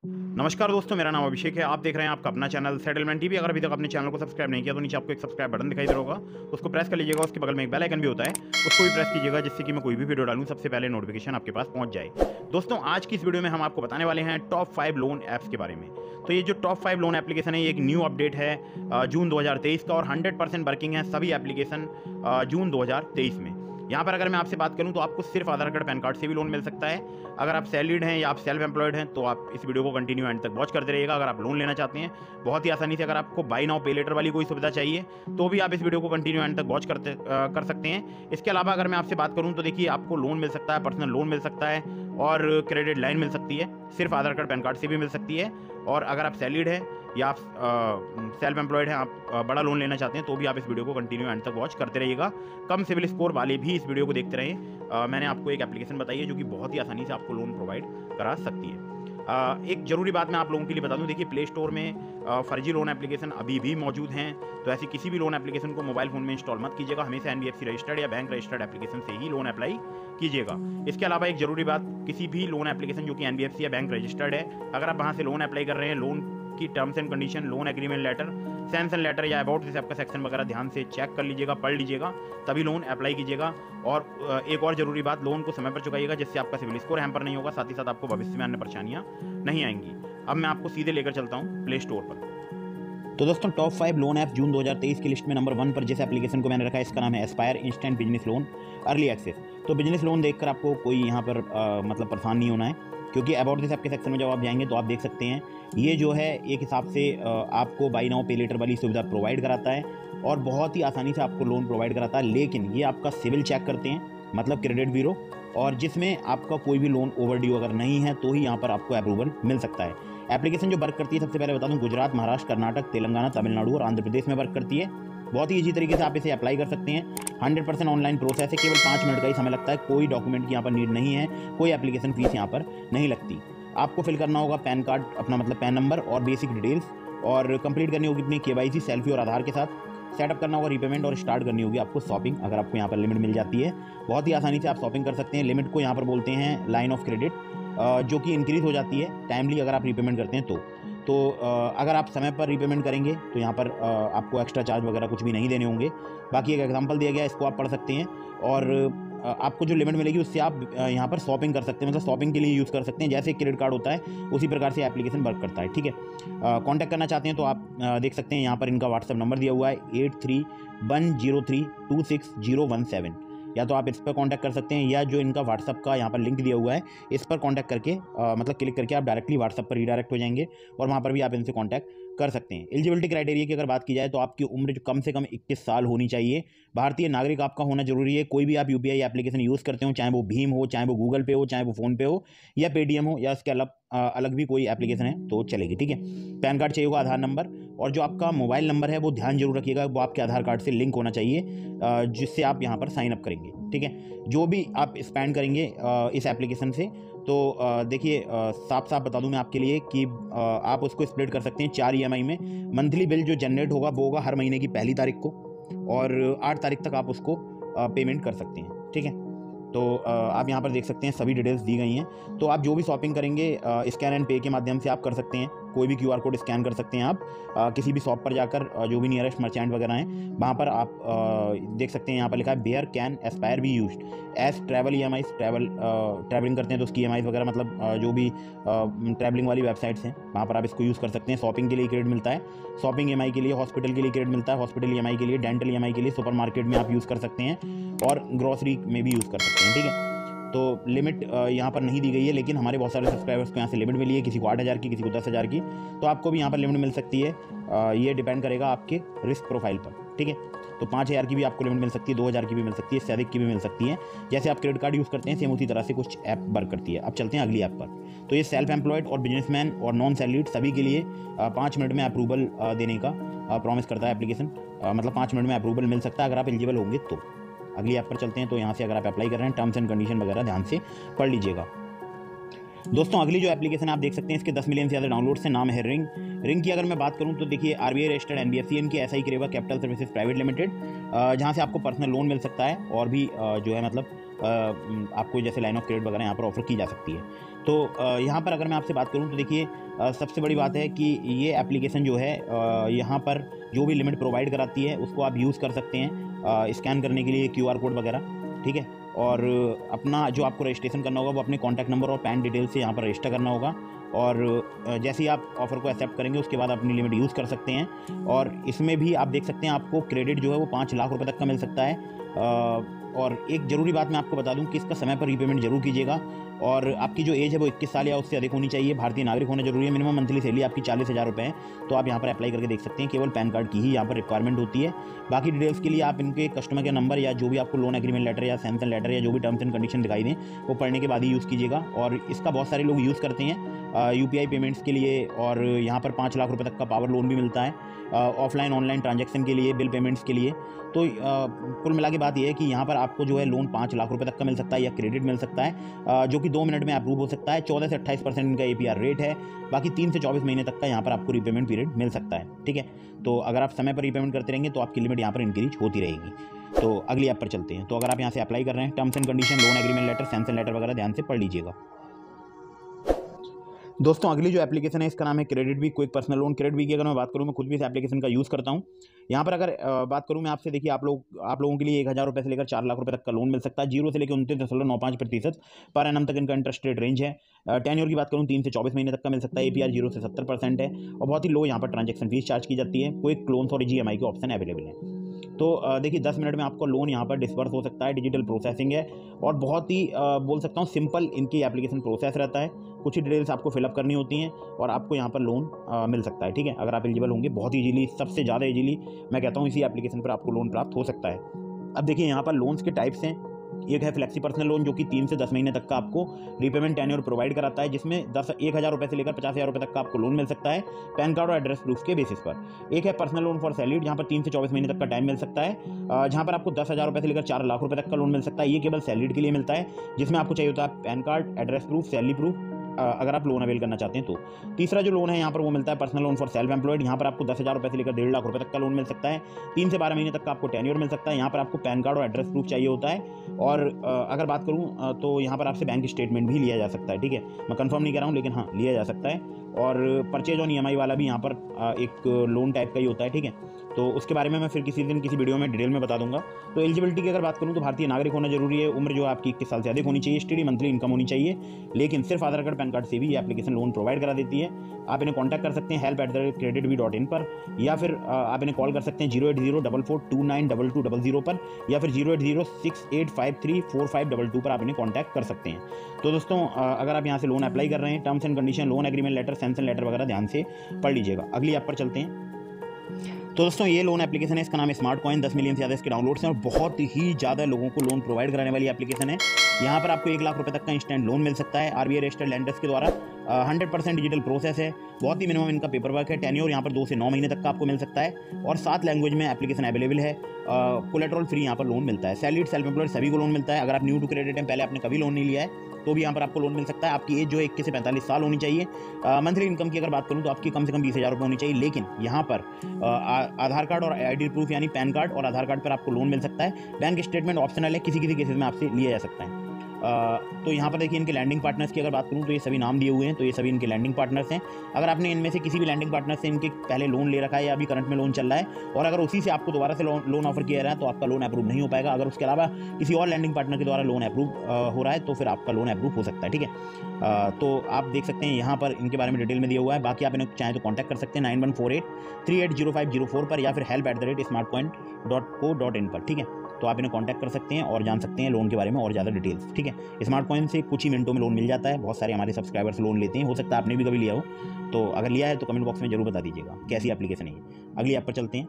नमस्कार दोस्तों, मेरा नाम अभिषेक है। आप देख रहे हैं आपका अपना चैनल सेटलमेंट टीवी। अगर अभी तक अपने चैनल को सब्सक्राइब नहीं किया तो नीचे आपको एक सब्सक्राइब बटन दिखाई दे रहा होगा, उसको प्रेस कर लीजिएगा। उसके बगल में एक बेल आइकन भी होता है, उसको भी प्रेस कीजिएगा, जिससे कि मैं कोई भी वीडियो डालूं सबसे पहले नोटिफिकेशन आपके पास पहुंच जाए। दोस्तों, आज की इस वीडियो में हम आपको बताने वाले हैं टॉप 5 लोन ऐप्स के बारे में। तो ये जो टॉप 5 लोन एप्लीकेशन है, ये एक न्यू अपडेट है जून 2023 का, और 100% वर्किंग है सभी एप्लीकेशन जून 2023 में। यहाँ पर अगर मैं आपसे बात करूँ तो आपको सिर्फ आधार कार्ड पैन कार्ड से भी लोन मिल सकता है। अगर आप सैलरीड हैं या आप सेल्फ एम्प्लॉयड हैं तो आप इस वीडियो को कंटिन्यू एंड तक वॉच करते रहिएगा। अगर आप लोन लेना चाहते हैं बहुत ही आसानी से, अगर आपको बाय नाउ पे लेटर वाली कोई सुविधा चाहिए तो भी आप इस वीडियो को कंटिन्यू एंड तक वॉच कर सकते हैं। इसके अलावा अगर मैं आपसे बात करूँ तो देखिए, आपको लोन मिल सकता है, पर्सनल लोन मिल सकता है और क्रेडिट लाइन मिल सकती है, सिर्फ आधार कार्ड पैन कार्ड से भी मिल सकती है। और अगर आप सैलरीड हैं या आप सेल्फ एम्प्लॉयड हैं, आप बड़ा लोन लेना चाहते हैं तो भी आप इस वीडियो को कंटिन्यू एंड तक वॉच करते रहिएगा। कम सिविल स्कोर वाले भी इस वीडियो को देखते रहें। मैंने आपको एक एप्लीकेशन बताई है जो कि बहुत ही आसानी से आपको लोन प्रोवाइड करा सकती है। एक ज़रूरी बात मैं आप लोगों के लिए बता दूं, देखिए प्ले स्टोर में फर्जी लोन एप्लीकेशन अभी भी मौजूद हैं, तो ऐसी किसी भी लोन एप्लीकेशन को मोबाइल फ़ोन में इंस्टॉल मत कीजिएगा। हमेशा एनबीएफसी रजिस्टर्ड या बैंक रजिस्टर्ड एप्लीकेशन से ही लोन अप्लाई कीजिएगा। इसके अलावा एक ज़रूरी बात, किसी भी लोन एप्लीकेशन जो कि एनबीएफसी या बैंक रजिस्टर्ड है, अगर आप वहाँ से लोन अप्लाई कर रहे हैं, लोन की terms and condition, loan agreement letter, sanction letter या अबाउट दिस आपका सेक्शन वगैरह ध्यान से चेक कर लीजिएगा, पढ़ लीजिएगा, तभी लोन अप्लाई कीजिएगा। और एक और ज़रूरी बात, लोन को समय पर चुकाइएगा, जिससे आपका सिविल स्कोर हैम्पर नहीं होगा, साथ ही साथ आपको भविष्य में अन्य परेशानियां नहीं आएंगी। अब मैं आपको सीधे लेकर चलता हूँ प्ले स्टोर पर। तो दोस्तों, टॉप 5 लोन ऐप जून 2023 की लिस्ट में नंबर 1 पर जिस एप्लीकेशन को मैंने रखा है, इसका नाम है Aspire instant business loan early access. तो बिजनेस लोन देखकर आपको कोई यहाँ पर मतलब परेशान नहीं होना है, क्योंकि अबाउट दिस आपके सेक्शन में जब आप जाएंगे तो आप देख सकते हैं ये जो है एक हिसाब से आपको बाय नाउ पे लेटर वाली सुविधा प्रोवाइड कराता है और बहुत ही आसानी से आपको लोन प्रोवाइड कराता है। लेकिन ये आपका सिविल चेक करते हैं, मतलब क्रेडिट ब्यूरो, और जिसमें आपका कोई भी लोन ओवरड्यू अगर नहीं है तो ही यहाँ पर आपको अप्रूवल मिल सकता है। एप्लीकेशन जो वर्क करती है, सबसे पहले बता दूं, गुजरात, महाराष्ट्र, कर्नाटक, तेलंगाना, तमिलनाडु और आंध्र प्रदेश में वर्क करती है। बहुत ही ईजी तरीके से आप इसे अप्लाई कर सकते हैं। 100% ऑनलाइन प्रोसेस है, केवल 5 मिनट का ही समय लगता है। कोई डॉक्यूमेंट की यहाँ पर नीड नहीं है, कोई एप्लीकेशन फीस यहाँ पर नहीं लगती। आपको फिल करना होगा पैन कार्ड, अपना मतलब पैन नंबर और बेसिक डिटेल्स, और कंप्लीट करनी होगी अपनी केवाईसी सेल्फी और आधार के साथ। सेटअप करना होगा रीपेमेंट और स्टार्ट करनी होगी आपको शॉपिंग, अगर आपको यहाँ पर लिमिट मिल जाती है। बहुत ही आसानी से आप शॉपिंग कर सकते हैं। लिमिट को यहाँ पर बोलते हैं लाइन ऑफ क्रेडिट, जो कि इंक्रीज हो जाती है टाइमली अगर आप रीपेमेंट करते हैं तो अगर आप समय पर रीपेमेंट करेंगे तो यहाँ पर आपको एक्स्ट्रा चार्ज वगैरह कुछ भी नहीं देने होंगे। बाकी एक एग्जांपल दिया गया है, इसको आप पढ़ सकते हैं, और आपको जो लिमिट मिलेगी उससे आप यहाँ पर शॉपिंग कर सकते हैं, मतलब शॉपिंग के लिए यूज़ कर सकते हैं। जैसे क्रेडिट कार्ड होता है उसी प्रकार से एप्लीकेशन वर्क करता है। ठीक है, कॉन्टैक्ट करना चाहते हैं तो आप देख सकते हैं यहाँ पर इनका व्हाट्सअप नंबर दिया हुआ है 8310326017। या तो आप इस पर कांटेक्ट कर सकते हैं, या जो इनका व्हाट्सअप का यहाँ पर लिंक दिया हुआ है इस पर कांटेक्ट करके मतलब क्लिक करके आप डायरेक्टली व्हाट्सअप पर रीडायरेक्ट हो जाएंगे और वहाँ पर भी आप इनसे कांटेक्ट कर सकते हैं। एलिजिबिलिटी क्राइटेरिया की अगर बात की जाए तो आपकी उम्र जो कम से कम 21 साल होनी चाहिए। भारतीय नागरिक आपका होना जरूरी है। कोई भी आप यूपीआई एप्लीकेशन यूज़ करते हो, चाहे वो भीम हो, चाहे वो गूगल पे हो, चाहे वो फ़ोन पे हो या पेटीएम हो, या इसके अलग भी कोई एप्लीकेशन है तो चलेगी। ठीक है, पैन कार्ड चाहिए होगा, आधार नंबर, और जो आपका मोबाइल नंबर है वो ध्यान जरूर रखिएगा, वो आपके आधार कार्ड से लिंक होना चाहिए, जिससे आप यहाँ पर साइन अप करेंगे। ठीक है, जो भी आप स्पेंड करेंगे इस एप्लीकेशन से, तो देखिए साफ साफ बता दूं मैं आपके लिए कि आप उसको स्प्लिट कर सकते हैं 4 ईएमआई में। मंथली बिल जो जनरेट होगा वो होगा हर महीने की पहली तारीख को, और 8 तारीख तक आप उसको पेमेंट कर सकते हैं। ठीक है, तो आप यहाँ पर देख सकते हैं सभी डिटेल्स दी गई हैं। तो आप जो भी शॉपिंग करेंगे स्कैन एंड पे के माध्यम से आप कर सकते हैं। कोई भी क्यूआर कोड स्कैन कर सकते हैं आप किसी भी शॉप पर जाकर, जो भी नियरेस्ट मर्चेंट वगैरह हैं वहाँ पर आप देख सकते हैं। यहाँ पर लिखा है where can Aspire be used as travel EMI. Travelling करते हैं तो उसकी ईएमआई वगैरह, मतलब जो भी ट्रैवलिंग वाली वेबसाइट्स हैं वहाँ पर आप इसको यूज़ कर सकते हैं। शॉपिंग के लिए क्रेडिट मिलता है, शॉपिंग ईएमआई के लिए, हॉस्पिटल के लिए क्रेडिट मिलता है, हॉस्पिटल ईएमआई के लिए, डेंटल ईएमआई के लिए सुपर मार्केट में आप यूज़ कर सकते हैं, और ग्रॉसरी में भी यूज़ कर सकते हैं। ठीक है, तो लिमिट यहाँ पर नहीं दी गई है, लेकिन हमारे बहुत सारे सब्सक्राइबर्स को यहाँ से लिमिट मिली है, किसी को 8,000 की, किसी को 10,000 की, तो आपको भी यहाँ पर लिमिट मिल सकती है। ये डिपेंड करेगा आपके रिस्क प्रोफाइल पर। ठीक है, तो 5,000 की भी आपको लिमिट मिल सकती है, 2,000 की भी मिल सकती है, इससे अधिक की भी मिल सकती है। जैसे आप क्रेडिट कार्ड यूज़ करते हैं सेम उसी तरह से कुछ ऐप वर्क करती है। अब चलते हैं अगली ऐप पर। तो ये सेल्फ एम्प्लॉयड और बिजनेसमैन और नॉन सैलरीड सभी के लिए 5 मिनट में अप्रूवल देने का प्रॉमिस करता है एप्लीकेशन। मतलब 5 मिनट में अप्रूवल मिल सकता है अगर आप एलिजिबल होंगे तो। अगली ऐप पर चलते हैं। तो यहाँ से अगर आप अप्लाई कर रहे हैं, टर्म्स एंड कंडीशन वगैरह ध्यान से पढ़ लीजिएगा। दोस्तों, अगली जो एप्लीकेशन आप देख सकते हैं, इसके 10 मिलियन से ज़्यादा डाउनलोड्स हैं। नाम है रिंग। रिंग की अगर मैं बात करूं तो देखिए, आरबीआई रजिस्टर्ड एनबीएफसी, इनकी SI करेवा कैपिटल सर्विसेज प्राइवेट लिमिटेड, जहां से आपको पर्सनल लोन मिल सकता है और भी जो है मतलब आपको जैसे लाइन ऑफ क्रेडिट वगैरह यहाँ पर ऑफर की जा सकती है। तो यहाँ पर अगर मैं आपसे बात करूँ तो देखिए सबसे बड़ी बात है कि ये एप्लीकेशन जो है यहाँ पर जो भी लिमिट प्रोवाइड कराती है उसको आप यूज़ कर सकते हैं स्कैन करने के लिए QR कोड वगैरह, ठीक है। और अपना जो आपको रजिस्ट्रेशन करना होगा वो अपने कॉन्टैक्ट नंबर और पैन डिटेल से यहाँ पर रजिस्टर करना होगा, और जैसे ही आप ऑफ़र को एक्सेप्ट करेंगे उसके बाद अपनी लिमिट यूज़ कर सकते हैं। और इसमें भी आप देख सकते हैं आपको क्रेडिट जो है वो 5 लाख रुपए तक का मिल सकता है। और एक ज़रूरी बात मैं आपको बता दूं कि इसका समय पर रीपेमेंट जरूर कीजिएगा, और आपकी जो एज है वो 21 साल या उससे अधिक होनी चाहिए, भारतीय नागरिक होना जरूरी है, मिनिमम मंथली सैलरी आपकी 40,000 रुपये है। तो आप यहाँ पर अप्लाई करके देख सकते हैं, केवल पैन कार्ड की ही यहाँ पर रिक्वायरमेंट होती है। बाकी डिटेल्स के लिए आप इनके कस्टमर के नंबर या जो भी आपको लोन एग्रीमेंट लेटर या सैंक्शन लेटर या जो भी टर्म्स एंड कंडीशन दिखाई दें वो पढ़ने के बाद ही यूज़ कीजिएगा। और इसका बहुत सारे लोग यूज़ करते हैं UPI पेमेंट्स के लिए, और यहाँ पर 5 लाख रुपये तक का पावर लोन भी मिलता है ऑफलाइन ऑनलाइन ट्रांजैक्शन के लिए, बिल पेमेंट्स के लिए। तो कुल मिला के बात यह है कि यहाँ पर आपको जो है लोन 5 लाख रुपए तक का मिल सकता है या क्रेडिट मिल सकता है, जो कि 2 मिनट में अप्रूव हो सकता है। 14 से 28% इनका APR रेट है। बाकी 3 से 24 महीने तक का यहाँ पर आपको रीपेमेंट पीरियड मिल सकता है, ठीक है। तो अगर आप समय पर रीपेमेंट करते रहेंगे तो आपकी लिमिट यहाँ पर इंक्रीज होती रहेगी। तो अगली ऐप पर चलते हैं। तो अगर आप यहाँ से अप्लाई कर रहे हैं, terms and condition, loan agreement letter, sanction letter वगैरह ध्यान से पढ़ लीजिएगा। दोस्तों अगली जो एप्लीकेशन है इसका नाम है credit week, quick personal loan. Credit week की अगर मैं बात करूँ, मैं खुद भी इस एप्लीकेशन का यूज़ करता हूँ। यहाँ पर अगर बात करूँ मैं आपसे, देखिए आप लोगों के लिए 1,000 रुपये से लेकर 4 लाख रुपये तक का लोन मिल सकता है। 0 से लेकर 29.95% पर एनम तक इनका इंटरेस्ट रेट रेंज है। टेन्योर की बात करूँ 3 से 24 महीने तक का मिल सकता है। APR 0 से 70% है, और बहुत ही लो यहाँ पर ट्रांजेक्शन फीस चार्ज की जाती है। क्विक लोन्स और EMI के ऑप्शन अवेलेबल हैं। तो देखिए 10 मिनट में आपको लोन यहाँ पर डिस्पर्स हो सकता है। डिजिटल प्रोसेसिंग है, और बहुत ही बोल सकता हूँ सिंपल इनकी एप्लीकेशन प्रोसेस रहता है। कुछ ही डिटेल्स आपको फिलअप करनी होती हैं और आपको यहाँ पर लोन मिल सकता है, ठीक है। अगर आप एलिजिबल होंगे, बहुत ईजीली, सबसे ज़्यादा ईजीली मैं कहता हूँ इसी एप्लीकेशन पर आपको लोन प्राप्त हो सकता है। अब देखिए यहाँ पर लोन्स के टाइप्स हैं। एक है फ्लेक्सी पर्सनल लोन, जो कि 3 से 10 महीने तक का आपको रीपेमेंट टेन्योर प्रोवाइड कराता है, जिसमें 1,000 रुपये से लेकर 50,000 रुपये तक का आपको लोन मिल सकता है पैन कार्ड और एड्रेस प्रूफ के बेसिस पर। एक है पर्सनल लोन फॉर सैलरीड, जहाँ पर 3 से 24 महीने तक का टाइम मिल सकता है, जहाँ पर आपको 10,000 रुपये से लेकर 4 लाख रुपये तक का लोन मिल सकता है। ये केवल सैलरीड के लिए मिलता है, जिसमें आपको चाहिए होता है pan card, address proof, salary proof, अगर आप लोन अवेल करना चाहते हैं तो। तीसरा जो लोन है यहाँ पर वो मिलता है personal loan for self employed. यहाँ पर आपको 10,000 रुपये से लेकर 1.5 लाख रुपये तक का लोन मिल सकता है। 3 से 12 महीने तक का आपको टेन्योर मिल सकता है। यहाँ पर आपको पैन कार्ड और एड्रेस प्रूफ चाहिए होता है, और अगर बात करूँ तो यहाँ पर आपसे बैंक स्टेटमेंट भी लिया जा सकता है, ठीक है। मैं कंफर्म नहीं कर रहा हूँ, लेकिन हाँ लिया जा सकता है। और परचेज ऑन EMI वाला भी यहाँ पर एक लोन टाइप का ही होता है, ठीक है। तो उसके बारे में मैं फिर किसी दिन किसी वीडियो में डिटेल में बता दूंगा। तो एलिजिबिलिटी की अगर बात करूँ तो भारतीय नागरिक होना जरूरी है। उम्र जो आपकी 21 साल से अधिक होनी चाहिए। स्टडी मंथली इनकम होनी चाहिए, लेकिन सिर्फ आधार कार्ड पैन कार्ड से भी ये एप्लीकेशन लोन प्रोवाइड करा देती है। आप इन्हें कॉन्टैक्ट कर सकते हैं help@creditv.in पर, या फिर आप इन्हें कॉल कर सकते हैं 08044292200 पर, या फिर 08068534522 पर आप इन्हें कॉन्टैक्ट कर सकते हैं। तो दोस्तों अगर आप यहाँ से लोन अप्लाई कर रहे हैं, terms and condition, loan agreement letter, sanction letter वगैरह ध्यान से पढ़ लीजिएगा। अगली ऐप पर चलते हैं। तो दोस्तों ये लोन एप्लीकेशन है, इसका नाम है स्मार्ट कॉइन। 10 मिलियन से ज़्यादा इसके डाउनलोड्स हैं, और बहुत ही ज़्यादा लोगों को लोन प्रोवाइड कराने वाली एप्लीकेशन है। यहाँ पर आपको 1 लाख रुपए तक का इंस्टेंट लोन मिल सकता है RBI रजिस्टर्ड लैंडर्स के द्वारा। 100% डिजिटल प्रोसेस है, बहुत ही मिनिमम इनका पेपर वर्क है। टेन्योर यहाँ पर 2 से 9 महीने तक का आपको मिल सकता है, और 7 लैंग्वेज में एप्लीकेशन अवेलेबल है। कोलेट्रल फ्री यहाँ पर लोन मिलता है। सैलरीड, सेल्फ एम्प्लॉयड सभी को लोन मिलता है। अगर आप न्यू टू क्रेडिट हैं, पहले आपने कभी लोन नहीं लिया है, तो भी यहाँ पर आपको लोन मिल सकता है। आपकी एज जो है 21 से 45 साल होनी चाहिए। मंथली इनकम की अगर बात करूँ तो आपकी कम से कम 20,000 रुपये होनी चाहिए। लेकिन यहाँ पर आधार कार्ड और ID प्रूफ यानी पैन कार्ड और आधार कार्ड पर आपको लोन मिल सकता है। बैंक स्टेटमेंट ऑप्शनल है, किसी किसी केसेस में आपसे लिया जा सकता है। तो यहाँ पर देखिए इनके लैंडिंग पार्टनर्स की अगर बात करूँ तो ये सभी नाम दिए हुए हैं, तो ये सभी इनके लैंडिंग पार्टनर्स हैं। अगर आपने इनमें से किसी भी लैंडिंग पार्टनर से इनके पहले लोन ले रखा है या अभी करंट में लोन चल रहा है, और अगर उसी से आपको दोबारा से लोन ऑफर किया रहा है, तो आपका लोन अप्रूव नहीं हो पाएगा। अगर उसके अलावा किसी और लैंडिंग पार्टनर के द्वारा लोन अप्रूव हो रहा है, तो फिर आपका लोन अप्रूव हो सकता है, ठीक है। तो आप देख सकते हैं यहाँ पर इनके बारे में डिटेल में दिया हुआ है। बाकी आप इन्हें चाहें तो कॉन्टैक्ट कर सकते हैं 9148380504 पर, या फिर help@smartcoin.co.in पर, ठीक है। तो आप इन्हें कॉन्टैक्ट कर सकते हैं और जान सकते हैं लोन के बारे में और ज़्यादा डिटेल्स, ठीक है। स्मार्ट कॉइन से कुछ ही मिनटों में लोन मिल जाता है। बहुत सारे हमारे सब्सक्राइबर्स लोन लेते हैं, हो सकता है आपने भी कभी लिया हो। तो अगर लिया है तो कमेंट बॉक्स में जरूर बता दीजिएगा कैसी एप्लीकेशन है ये। अगली ऐप पर चलते हैं।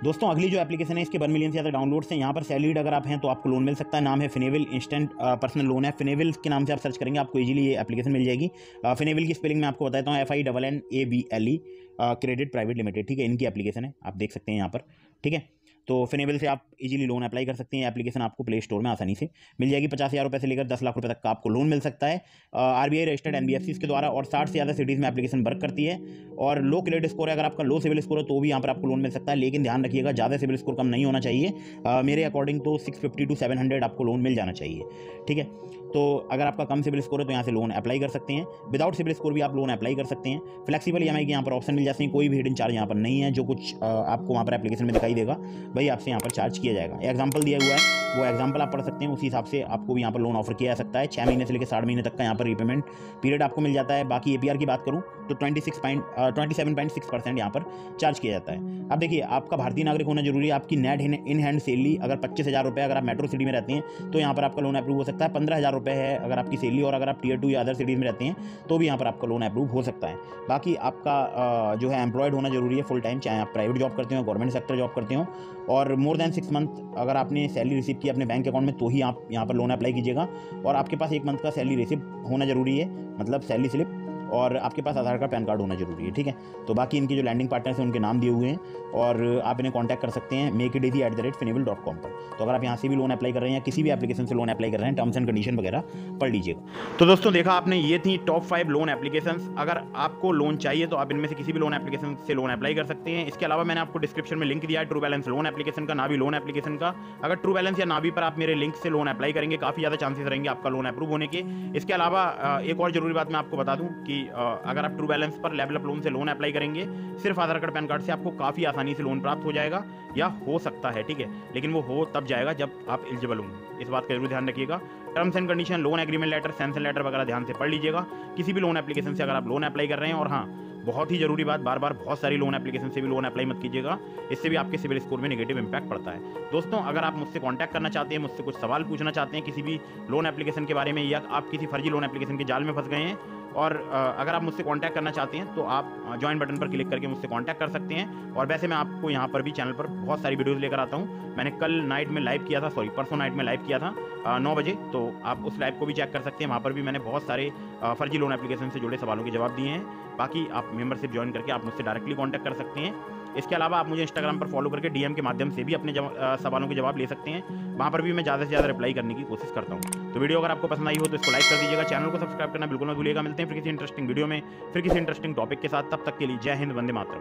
दोस्तों अगली जो एप्लीकेशन है इसके 1 मिलियन से ज़्यादा डाउनलोड्स हैं। यहाँ पर सैलरीड अगर आप हैं तो आपको लोन मिल सकता है। नाम है फिनेविल इंस्टेंट पर्सनल लोन है। फिनेविल के नाम से आप सर्च करेंगे, आपको इजीली ये एप्लीकेशन मिल जाएगी। फिनेविल की स्पेलिंग मैं आपको बताता हूँ, FINNABLE क्रेडिट प्राइवेट लिमिटेड, ठीक है। इनकी एप्लीकेशन है, आप देख सकते हैं यहाँ पर, ठीक है। तो फिनेबल से आप इजीली लोन अप्लाई कर सकते हैं। एप्लीकेशन आपको प्ले स्टोर में आसानी से मिल जाएगी। 50,000 रुपये से लेकर 10 लाख रुपए तक का आपको लोन मिल सकता है RBI रजिस्टर्ड NBFCs के द्वारा, और 60 से ज़्यादा सिटीज़ में एप्लीकेशन वर्क करती है। और लो क्रेडिट स्कोर है, अगर आपका लो सिविल स्कोर है तो भी यहाँ पर आपको लोन मिल सकता है, लेकिन ध्यान रखिएगा ज़्यादा सिविल स्कोर कम नहीं होना चाहिए। मेरे अकॉर्डिंग तो 650 to 700 आपको लोन मिल जाना चाहिए, ठीक है। तो अगर आपका कम सिविल स्कोर है तो यहाँ से लोन अप्लाई कर सकते हैं। विदाउट सिविल स्कोर भी आप लोन अप्लाई कर सकते हैं। फ्लेक्सिबल EMI के यहाँ पर ऑप्शन मिल जाते हैं, कोई भी हिडन चार्ज यहाँ पर नहीं है। जो कुछ आपको वहाँ पर एप्लीकेशन में दिखाई देगा वही आपसे यहाँ पर चार्ज किया जाएगा। एग्जाम्पल दिया हुआ है, वो एग्जाम्पल आप पढ़ सकते हैं, उसी हिसाब से आपको भी यहाँ पर लोन ऑफर किया जा सकता है। 6 महीने से लेकर 60 महीने तक का यहाँ पर रीपेमेंट पीरियड आपको मिल जाता है। बाकी APR की बात करूँ तो 27.6% यहाँ पर चार्ज किया जाता है। अब देखिए, आपका भारतीय नागरिक होना जरूरी है। आपकी नेट इन हैंड सैलरी अगर 25,000 रुपये, अगर आप मेट्रो सिटी में रहते हैं तो यहाँ पर आपका लोन अप्रूव हो सकता है। 15,000 रुपये है अगर आपकी सैलरी, और अगर आप Tier 2 या अदर सिटीज़ में रहते हैं तो भी यहाँ पर आपका लोन अप्रूव हो सकता है। बाकी आपका जो है एम्प्लॉयड होना जरूरी है फुल टाइम, चाहे आप प्राइवेट जॉब करते हो, गवर्नमेंट सेक्टर जॉब करते हो, और मोर देन 6 मंथ अगर आपने सैलरी रिसीव की अपने बैंक अकाउंट में तो ही आप यहाँ पर लोन अप्लाई कीजिएगा। और आपके पास 1 मंथ का सैलरी रिसीव होना जरूरी है, मतलब सैलरी स्लिप, और आपके पास आधार कार्ड पैन कार्ड होना जरूरी है, ठीक है। तो बाकी इनके जो लैंडिंग पार्टनर्स हैं उनके नाम दिए हुए हैं, और आप इन्हें कांटेक्ट कर सकते हैं makeiteasy@finable.com पर। तो अगर आप यहाँ से भी लोन अप्लाई कर रहे हैं या किसी भी एप्लीकेशन से लोन अप्लाई कर रहे हैं, टर्म्स एंड कंडीशन वगैरह पढ़ लीजिएगा। तो दोस्तों देखा आपने, ये थी टॉप 5 लोन एप्लीकेशंस। अगर आपको लोन चाहिए तो आप इनमें से किसी भी लोन एप्लीकेशन से लोन अप्लाई कर सकते हैं। इसके अलावा मैंने आपको डिस्क्रिप्शन में लिंक दिया है ट्रू बैलेंस लोन एप्लीकेशन का, नावी लोन एप्लीकेशन का। अगर ट्रू बैलेंस या नावी पर आप मेरे लिंक से लोन अप्लाई करेंगे, काफ़ी ज़्यादा चांसेस रहेंगे आपका लोन अप्रूव होने के। इसके अलावा एक और जरूरी बात मैं आपको बता दूं कि अगर आप ट्रू बैलेंस पर लेवल अप लोन से लोन अप्लाई करेंगे, सिर्फ आधार कार्ड पैन कार्ड से आपको काफ़ी आसानी से लोन प्राप्त हो जाएगा, या हो सकता है, ठीक है। लेकिन वो हो तब जाएगा जब आप एलिजिबल होंगे। इस बात का जरूर ध्यान रखिएगा। Terms and condition, loan agreement letter, sanction letter वगैरह ध्यान से पढ़ लीजिएगा किसी भी लोन एप्लीकेशन से अगर आप लोन अप्लाई कर रहे हैं। और हाँ, बहुत ही जरूरी बात, बार बार बहुत सारी लोन एप्लीकेशन से भी लोन अप्लाई मत कीजिएगा, इससे भी आपके सिविल स्कोर में नेगेटिव इंपैक्ट पड़ता है। दोस्तों, अगर आप मुझसे कांटेक्ट करना चाहते हैं, मुझसे कुछ सवाल पूछना चाहते हैं किसी भी लोन एप्लीकेशन के बारे में, या आप किसी फर्जी लोन एप्लीकेशन के जाल में फंस गए हैं, और अगर आप मुझसे कांटेक्ट करना चाहते हैं तो आप ज्वाइन बटन पर क्लिक करके मुझसे कांटेक्ट कर सकते हैं। और वैसे मैं आपको यहाँ पर भी चैनल पर बहुत सारी वीडियोस लेकर आता हूँ। मैंने कल नाइट में लाइव किया था, परसों नाइट में लाइव किया था 9 बजे, तो आप उस लाइव को भी चेक कर सकते हैं। वहाँ पर भी मैंने बहुत सारे फर्जी लोन एप्लीकेशन से जुड़े सवालों के जवाब दिए हैं। बाकी आप मेंबरशिप ज्वाइन करके आप मुझसे डायरेक्टली कांटेक्ट कर सकते हैं। इसके अलावा आप मुझे इंस्टाग्राम पर फॉलो करके DM के माध्यम से भी अपने सवालों के जवाब ले सकते हैं। वहाँ पर भी मैं ज़्यादा से ज़्यादा रिप्लाई करने की कोशिश करता हूँ। तो वीडियो अगर आपको पसंद आई हो तो इसको लाइक कर दीजिएगा, चैनल को सब्सक्राइब करना बिल्कुल मत भूलिएगा। मिलते हैं फिर किसी इंटरेस्टिंग वीडियो में, फिर किसी इंटरेस्टिंग टॉपिक के साथ। तब तक के लिए जय हिंद, वंदे मातरम।